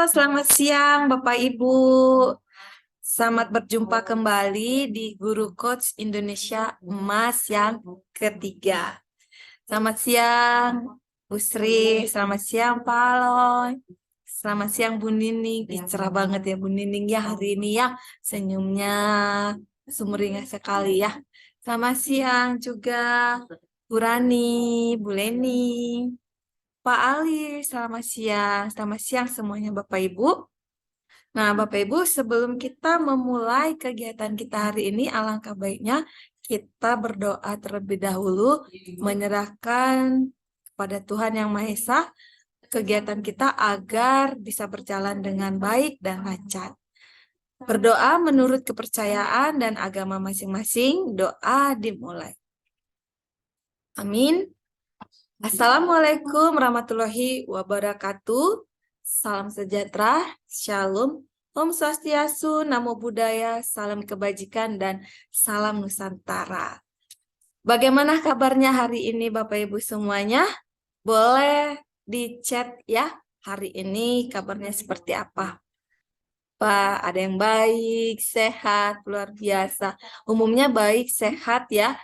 selamat siang Bapak Ibu. Selamat berjumpa kembali di Guru Coach Indonesia Emas yang ketiga. Selamat siang Bu Sri, selamat siang Pak Aloy. Selamat siang Bu Nining. Cerah banget ya Bu Nining ya hari ini ya. Senyumnya sumringah sekali ya. Selamat siang juga Bu Rani, Bu Leni, Pak Ali, selamat siang. Selamat siang semuanya Bapak Ibu. Nah, Bapak Ibu, sebelum kita memulai kegiatan kita hari ini, alangkah baiknya kita berdoa terlebih dahulu, menyerahkan kepada Tuhan Yang Maha Esa kegiatan kita agar bisa berjalan dengan baik dan lancar. Berdoa menurut kepercayaan dan agama masing-masing, doa dimulai. Amin. Assalamualaikum warahmatullahi wabarakatuh. Salam sejahtera, shalom, Om Swastiastu, Namo Buddhaya, salam kebajikan, dan salam Nusantara. Bagaimana kabarnya hari ini Bapak Ibu semuanya? Boleh di chat ya, hari ini kabarnya seperti apa? Pak, ada yang baik, sehat, luar biasa. Umumnya baik, sehat ya.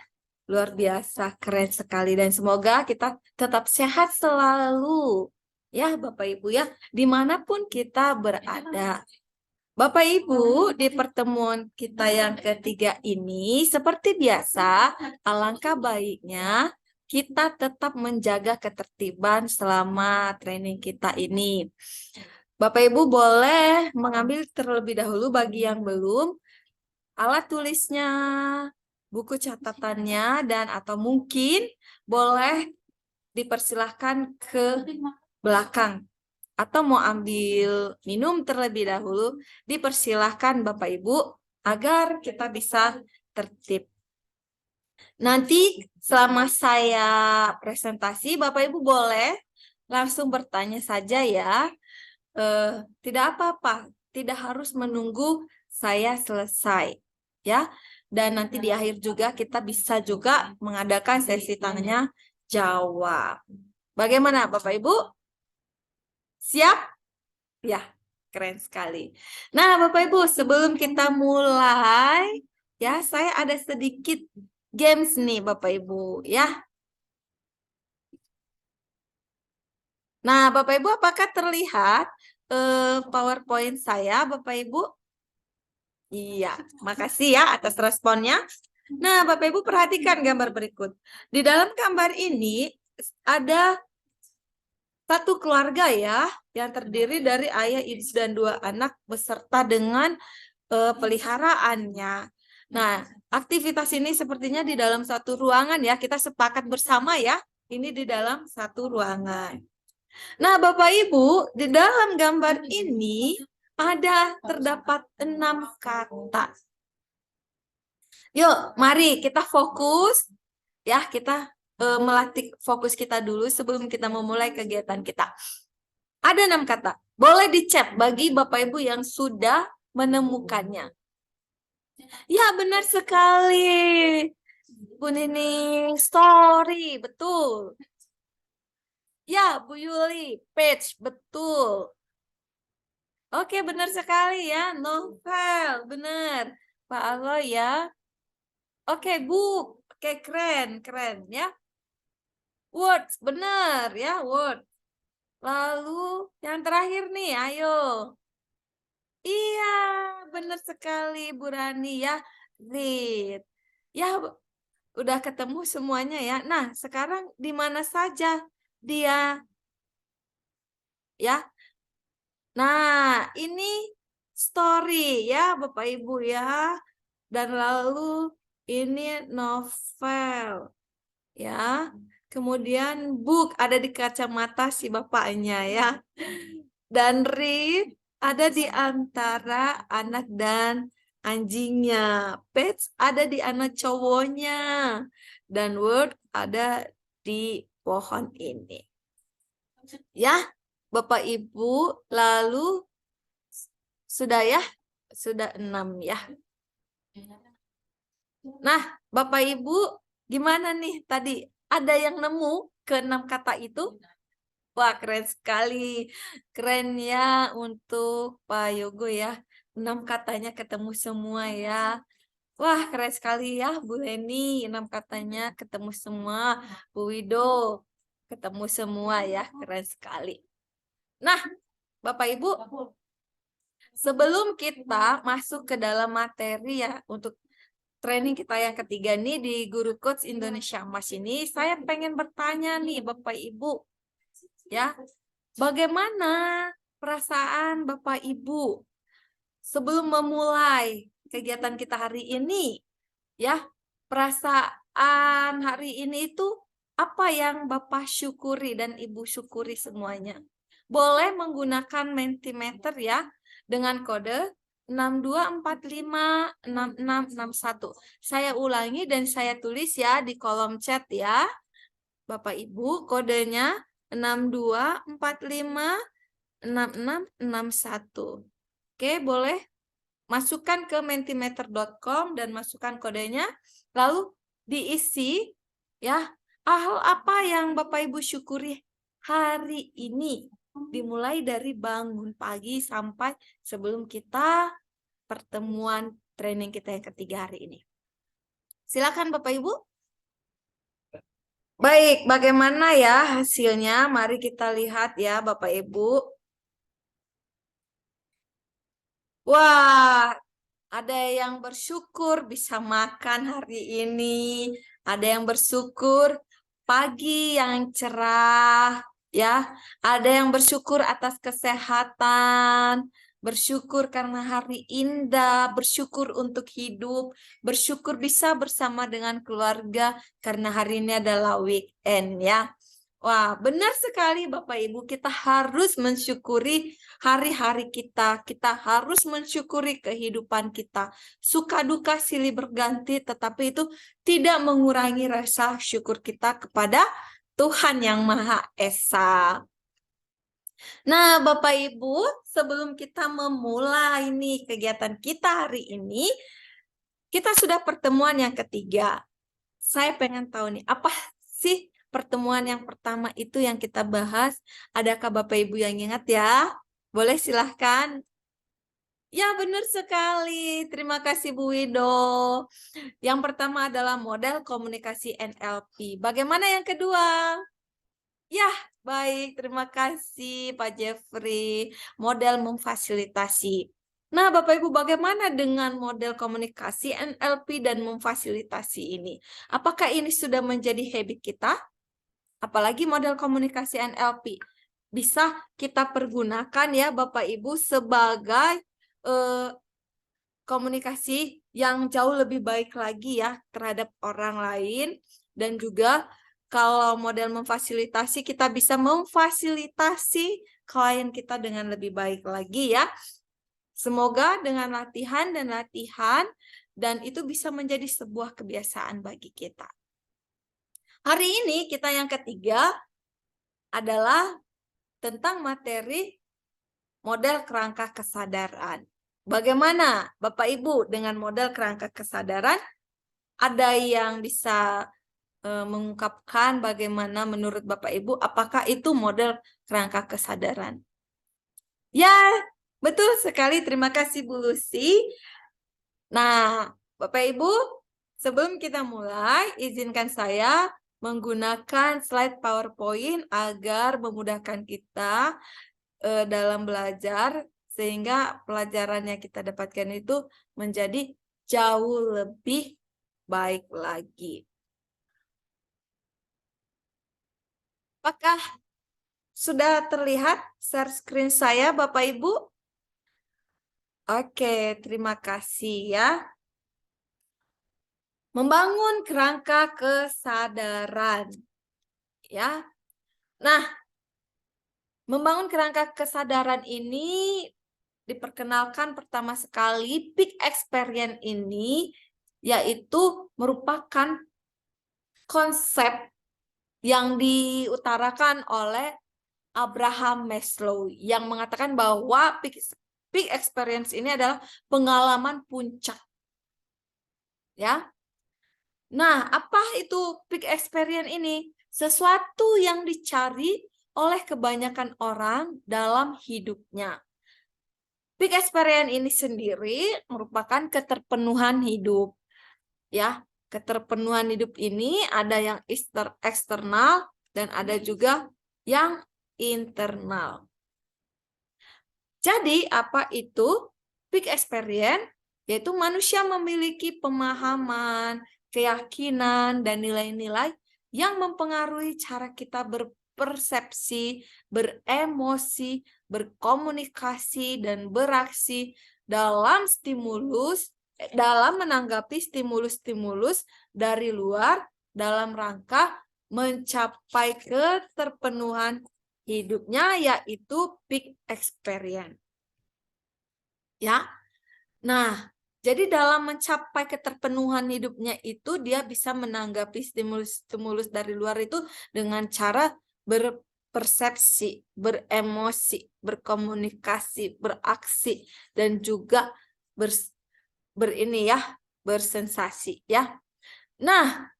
Luar biasa, keren sekali. Dan semoga kita tetap sehat selalu. Ya Bapak Ibu ya, dimanapun kita berada. Bapak Ibu, di pertemuan kita yang ketiga ini, seperti biasa, alangkah baiknya kita tetap menjaga ketertiban selama training kita ini. Bapak Ibu boleh mengambil terlebih dahulu bagi yang belum, alat tulisnya, buku catatannya, dan atau mungkin boleh dipersilahkan ke belakang. Atau mau ambil minum terlebih dahulu, dipersilahkan Bapak Ibu agar kita bisa tertib. Nanti selama saya presentasi, Bapak Ibu boleh langsung bertanya saja ya. Tidak apa-apa, tidak harus menunggu saya selesai. Ya, dan nanti di akhir juga kita bisa juga mengadakan sesi tanya jawab. Bagaimana Bapak Ibu? Siap? Ya, keren sekali. Nah, Bapak Ibu, sebelum kita mulai, ya saya ada sedikit games nih Bapak Ibu, ya. Nah, Bapak Ibu, apakah terlihat PowerPoint saya, Bapak Ibu? Iya, makasih ya atas responnya. Nah, Bapak Ibu perhatikan gambar berikut. Di dalam gambar ini ada satu keluarga ya, yang terdiri dari ayah, ibu, dan dua anak beserta dengan peliharaannya. Nah, aktivitas ini sepertinya di dalam satu ruangan ya, kita sepakat bersama ya, ini di dalam satu ruangan. Nah, Bapak Ibu, di dalam gambar ini terdapat 6 kata. Yuk, mari kita fokus ya, kita melatih fokus kita dulu sebelum kita memulai kegiatan kita. Ada 6 kata. Boleh dicek bagi Bapak Ibu yang sudah menemukannya. Ya, benar sekali. Bu Nining, story, betul. Ya, Bu Yuli, page, betul. Oke, benar sekali ya, novel, benar. Pak Aloy ya. Oke, book. Oke, keren, keren ya. Words, benar ya, word. Lalu yang terakhir nih, ayo. Iya, benar sekali Bu Rani ya. Read. Ya, udah ketemu semuanya ya. Nah, sekarang di mana saja dia? Ya. Nah, ini story ya Bapak Ibu ya. Dan lalu ini novel. Ya. Kemudian book ada di kacamata si bapaknya ya. Dan read ada di antara anak dan anjingnya. Pets ada di anak cowoknya. Dan word ada di pohon ini. Ya, Bapak Ibu, lalu sudah ya? Sudah 6 ya. Nah, Bapak Ibu, gimana nih tadi? Ada yang nemu ke 6 kata itu? Wah, keren sekali. Keren ya untuk Pak Yogo ya. 6 katanya ketemu semua ya. Wah, keren sekali ya Bu Leni. 6 katanya ketemu semua. Bu Wido, ketemu semua ya. Keren sekali. Nah, Bapak Ibu, sebelum kita masuk ke dalam materi ya untuk training kita yang ketiga nih di Guru Coach Indonesia Mas ini, saya pengen bertanya nih Bapak Ibu, ya, bagaimana perasaan Bapak Ibu sebelum memulai kegiatan kita hari ini, ya, perasaan hari ini itu apa yang Bapak syukuri dan Ibu syukuri semuanya. Boleh menggunakan Mentimeter ya, dengan kode 62456661. Saya ulangi dan saya tulis ya di kolom chat ya. Bapak Ibu, kodenya 62456661. Oke, boleh masukkan ke mentimeter.com dan masukkan kodenya, lalu diisi ya, hal apa yang Bapak Ibu syukuri hari ini. Dimulai dari bangun pagi sampai sebelum kita pertemuan training kita yang ketiga hari ini. Silakan Bapak Ibu. Baik, bagaimana ya hasilnya? Mari kita lihat ya Bapak Ibu. Wah, ada yang bersyukur bisa makan hari ini, ada yang bersyukur pagi yang cerah, ya. Ada yang bersyukur atas kesehatan, bersyukur karena hari indah, bersyukur untuk hidup, bersyukur bisa bersama dengan keluarga karena hari ini adalah weekend, ya. Wah, benar sekali Bapak Ibu, kita harus mensyukuri hari-hari kita. Kita harus mensyukuri kehidupan kita. Suka duka silih berganti, tetapi itu tidak mengurangi rasa syukur kita kepada Tuhan Yang Maha Esa. Nah, Bapak Ibu, sebelum kita memulai nih kegiatan kita hari ini, kita sudah pertemuan yang ketiga. Saya pengen tahu nih, apa sih pertemuan yang pertama itu yang kita bahas? Adakah Bapak Ibu yang ingat ya? Boleh silahkan. Ya, benar sekali. Terima kasih Bu Wido. Yang pertama adalah model komunikasi NLP. Bagaimana yang kedua? Ya, baik. Terima kasih Pak Jeffrey. Model memfasilitasi. Nah, Bapak Ibu, bagaimana dengan model komunikasi NLP dan memfasilitasi ini? Apakah ini sudah menjadi habit kita? Apalagi model komunikasi NLP. Bisa kita pergunakan ya Bapak Ibu sebagai komunikasi yang jauh lebih baik lagi ya terhadap orang lain, dan juga kalau model memfasilitasi kita bisa memfasilitasi klien kita dengan lebih baik lagi ya. Semoga dengan latihan dan itu bisa menjadi sebuah kebiasaan bagi kita. Hari ini kita yang ketiga adalah tentang materi model kerangka kesadaran. Bagaimana Bapak Ibu dengan model kerangka kesadaran? Ada yang bisa mengungkapkan bagaimana menurut Bapak Ibu, apakah itu model kerangka kesadaran? Ya, betul sekali. Terima kasih Bu Lucy. Nah, Bapak Ibu, sebelum kita mulai, izinkan saya menggunakan slide PowerPoint agar memudahkan kita dalam belajar, sehingga pelajaran yang kita dapatkan itu menjadi jauh lebih baik lagi. Apakah sudah terlihat share screen saya, Bapak Ibu? Oke, terima kasih ya. Membangun kerangka kesadaran. Ya. Nah, membangun kerangka kesadaran ini diperkenalkan pertama sekali peak experience ini, yaitu merupakan konsep yang diutarakan oleh Abraham Maslow yang mengatakan bahwa peak experience ini adalah pengalaman puncak. Ya. Nah, apa itu peak experience ini? Sesuatu yang dicari oleh kebanyakan orang dalam hidupnya. Peak experience ini sendiri merupakan keterpenuhan hidup. Ya, keterpenuhan hidup ini ada yang eksternal dan ada juga yang internal. Jadi, apa itu peak experience? Yaitu manusia memiliki pemahaman, keyakinan, dan nilai-nilai yang mempengaruhi cara kita berpersepsi, beremosi, berkomunikasi, dan beraksi dalam menanggapi stimulus-stimulus dari luar dalam rangka mencapai keterpenuhan hidupnya, yaitu peak experience. Ya. Nah, jadi dalam mencapai keterpenuhan hidupnya itu dia bisa menanggapi stimulus-stimulus dari luar itu dengan cara berpersepsi, beremosi, berkomunikasi, beraksi, dan juga bersensasi ya. Nah,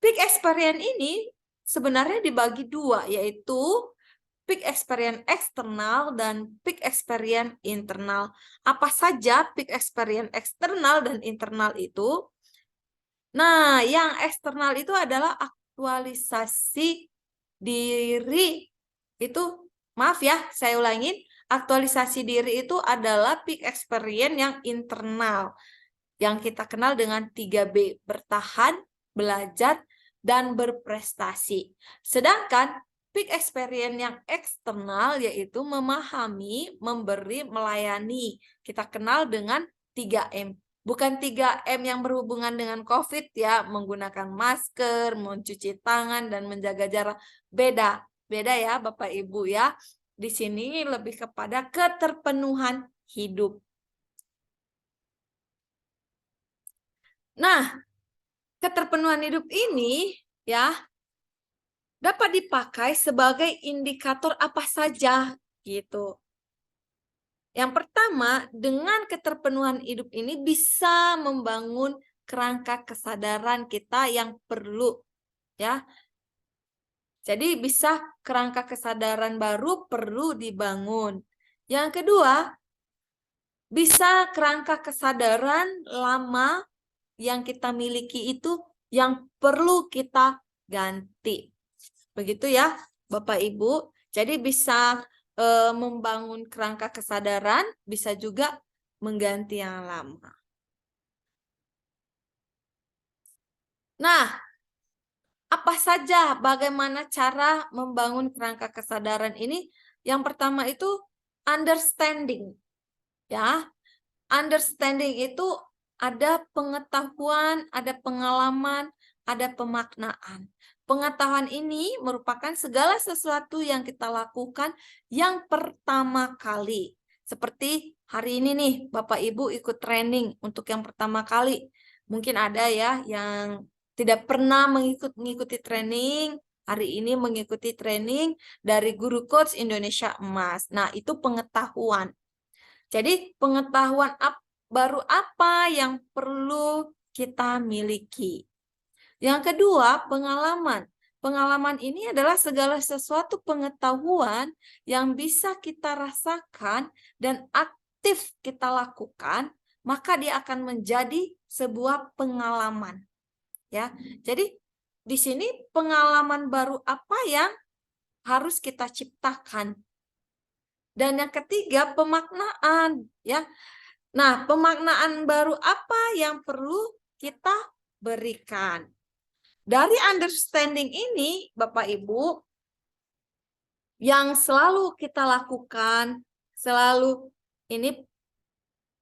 peak experience ini sebenarnya dibagi dua, yaitu peak experience eksternal dan peak experience internal. Apa saja peak experience eksternal dan internal itu? Nah, yang eksternal itu adalah aktualisasi diri. Itu, maaf ya, saya ulangin. Aktualisasi diri itu adalah peak experience yang internal. Yang kita kenal dengan 3B, bertahan, belajar, dan berprestasi. Sedangkan peak experience yang eksternal yaitu memahami, memberi, melayani. Kita kenal dengan 3M. Bukan 3M yang berhubungan dengan COVID ya, menggunakan masker, mencuci tangan, dan menjaga jarak. Beda. Beda ya Bapak Ibu ya. Di sini lebih kepada keterpenuhan hidup. Nah, keterpenuhan hidup ini ya dapat dipakai sebagai indikator apa saja gitu. Yang pertama, dengan keterpenuhan hidup ini bisa membangun kerangka kesadaran kita yang perlu ya. Jadi bisa kerangka kesadaran baru perlu dibangun. Yang kedua, bisa kerangka kesadaran lama yang kita miliki itu yang perlu kita ganti. Begitu ya, Bapak Ibu. Jadi bisa membangun kerangka kesadaran, bisa juga mengganti yang lama. Nah, apa saja bagaimana cara membangun kerangka kesadaran ini? Yang pertama itu understanding. Ya, understanding itu ada pengetahuan, ada pengalaman, ada pemaknaan. Pengetahuan ini merupakan segala sesuatu yang kita lakukan yang pertama kali. Seperti hari ini nih, Bapak Ibu ikut training untuk yang pertama kali. Mungkin ada ya yang tidak pernah mengikuti training, hari ini mengikuti training dari Guru Coach Indonesia Emas. Nah, itu pengetahuan. Jadi pengetahuan baru apa yang perlu kita miliki. Yang kedua, pengalaman. Pengalaman ini adalah segala sesuatu pengetahuan yang bisa kita rasakan dan aktif kita lakukan, maka dia akan menjadi sebuah pengalaman. Ya. Jadi di sini pengalaman baru apa yang harus kita ciptakan. Dan yang ketiga, pemaknaan, ya. Nah, pemaknaan baru apa yang perlu kita berikan? Dari understanding ini, Bapak Ibu, yang selalu kita lakukan, selalu ini,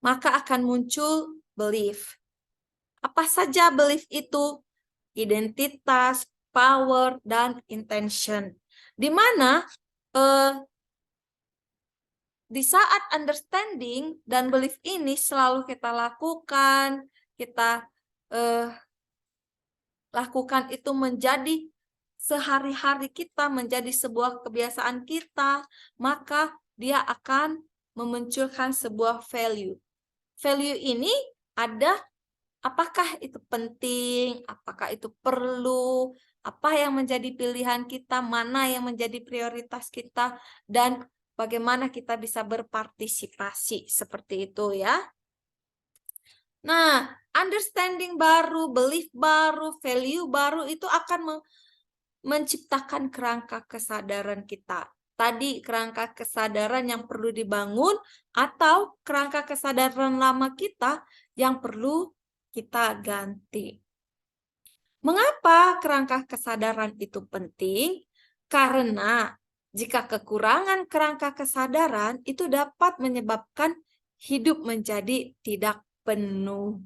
maka akan muncul belief. Apa saja belief itu? Identitas, power, dan intention. Di mana di saat understanding dan belief ini selalu kita lakukan, kita lakukan itu menjadi sehari-hari kita, menjadi sebuah kebiasaan kita, maka dia akan memunculkan sebuah value. Value ini ada, apakah itu penting, apakah itu perlu, apa yang menjadi pilihan kita, mana yang menjadi prioritas kita, dan bagaimana kita bisa berpartisipasi seperti itu ya. Nah, understanding baru, belief baru, value baru itu akan menciptakan kerangka kesadaran kita. Tadi kerangka kesadaran yang perlu dibangun atau kerangka kesadaran lama kita yang perlu kita ganti. Mengapa kerangka kesadaran itu penting? Karena jika kekurangan kerangka kesadaran itu dapat menyebabkan hidup menjadi tidak penuh.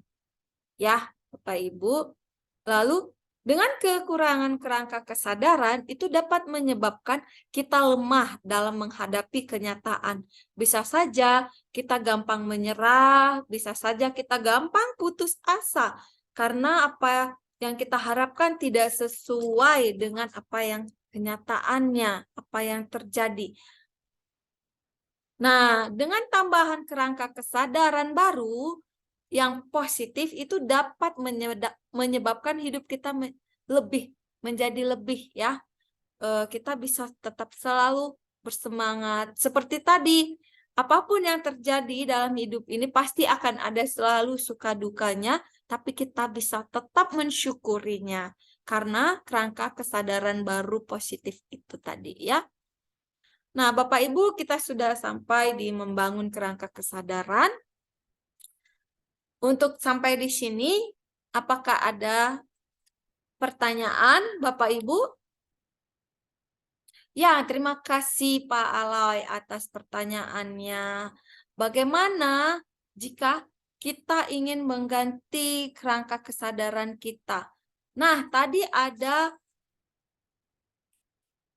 Ya, Bapak Ibu. Lalu dengan kekurangan kerangka kesadaran itu dapat menyebabkan kita lemah dalam menghadapi kenyataan. Bisa saja kita gampang menyerah, bisa saja kita gampang putus asa karena apa yang kita harapkan tidak sesuai dengan apa yang kenyataannya, apa yang terjadi. Nah, dengan tambahan kerangka kesadaran baru yang positif itu dapat menyebabkan hidup kita menjadi lebih ya. Kita bisa tetap selalu bersemangat. Seperti tadi, apapun yang terjadi dalam hidup ini pasti akan ada selalu suka dukanya, tapi kita bisa tetap mensyukurinya karena kerangka kesadaran baru positif itu tadi ya. Nah, Bapak Ibu, kita sudah sampai di membangun kerangka kesadaran. Untuk sampai di sini, apakah ada pertanyaan, Bapak Ibu? Ya, terima kasih Pak Aloy atas pertanyaannya. Bagaimana jika kita ingin mengganti kerangka kesadaran kita? Nah, tadi ada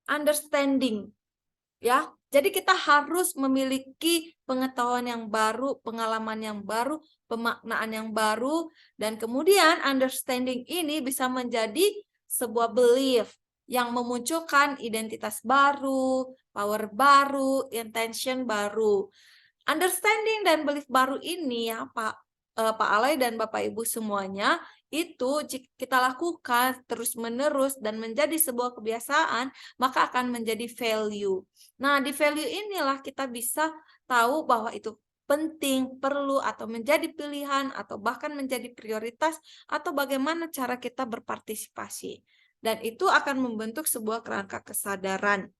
understanding, ya. Jadi kita harus memiliki pengetahuan yang baru, pengalaman yang baru, pemaknaan yang baru, dan kemudian understanding ini bisa menjadi sebuah belief yang memunculkan identitas baru, power baru, intention baru. Understanding dan belief baru ini ya Pak Aloy dan Bapak Ibu semuanya, itu jika kita lakukan terus-menerus dan menjadi sebuah kebiasaan, maka akan menjadi value. Nah, di value inilah kita bisa tahu bahwa itu penting, perlu, atau menjadi pilihan, atau bahkan menjadi prioritas, atau bagaimana cara kita berpartisipasi. Dan itu akan membentuk sebuah kerangka kesadaran.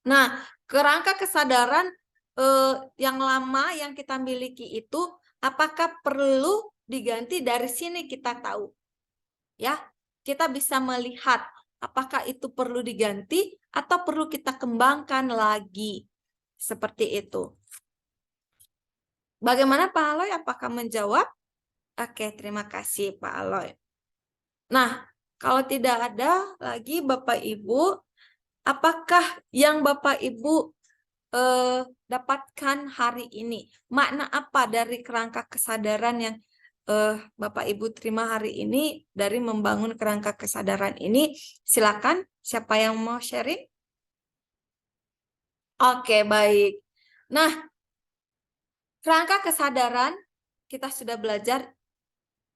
Nah, kerangka kesadaran yang lama yang kita miliki itu, apakah perlu diganti? Dari sini kita tahu. Ya, kita bisa melihat apakah itu perlu diganti atau perlu kita kembangkan lagi. Seperti itu. Bagaimana Pak Aloy? Apakah menjawab? Oke, terima kasih Pak Aloy. Nah, kalau tidak ada lagi Bapak Ibu, apakah yang Bapak Ibu dapatkan hari ini? Makna apa dari kerangka kesadaran yang Bapak Ibu terima hari ini dari membangun kerangka kesadaran ini? Silakan, siapa yang mau sharing? Oke, baik. Nah, kerangka kesadaran kita sudah belajar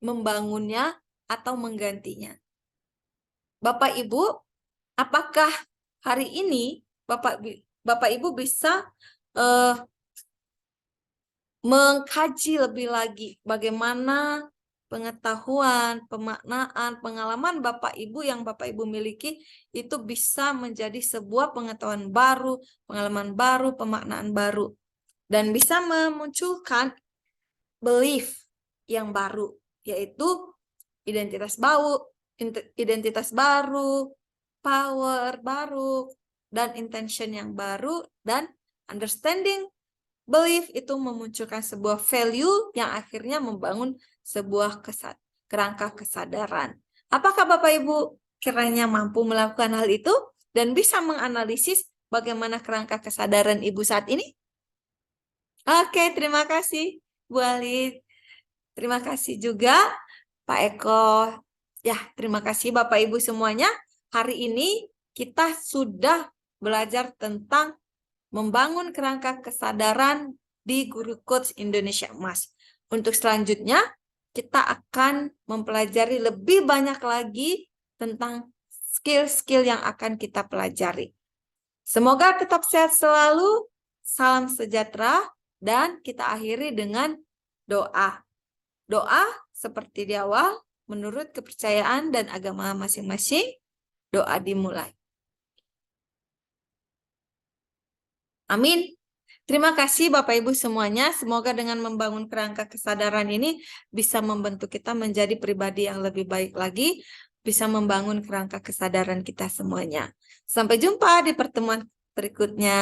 membangunnya atau menggantinya. Bapak Ibu, apakah hari ini Bapak Ibu bisa mengkaji lebih lagi bagaimana pengetahuan, pemaknaan, pengalaman Bapak Ibu yang Bapak Ibu miliki itu bisa menjadi sebuah pengetahuan baru, pengalaman baru, pemaknaan baru, dan bisa memunculkan belief yang baru, yaitu identitas baru, power baru, dan intention yang baru, dan understanding belief itu memunculkan sebuah value yang akhirnya membangun sebuah kerangka kesadaran. Apakah Bapak Ibu kiranya mampu melakukan hal itu dan bisa menganalisis bagaimana kerangka kesadaran Ibu saat ini? Oke, terima kasih Bu Ali. Terima kasih juga Pak Eko. Ya, terima kasih Bapak Ibu semuanya. Hari ini kita sudah belajar tentang membangun kerangka kesadaran di Guru Coach Indonesia Emas. Untuk selanjutnya, kita akan mempelajari lebih banyak lagi tentang skill-skill yang akan kita pelajari. Semoga tetap sehat selalu, salam sejahtera, dan kita akhiri dengan doa. Doa seperti di awal, menurut kepercayaan dan agama masing-masing, doa dimulai. Amin. Terima kasih Bapak Ibu semuanya. Semoga dengan membangun kerangka kesadaran ini bisa membentuk kita menjadi pribadi yang lebih baik lagi, bisa membangun kerangka kesadaran kita semuanya. Sampai jumpa di pertemuan berikutnya.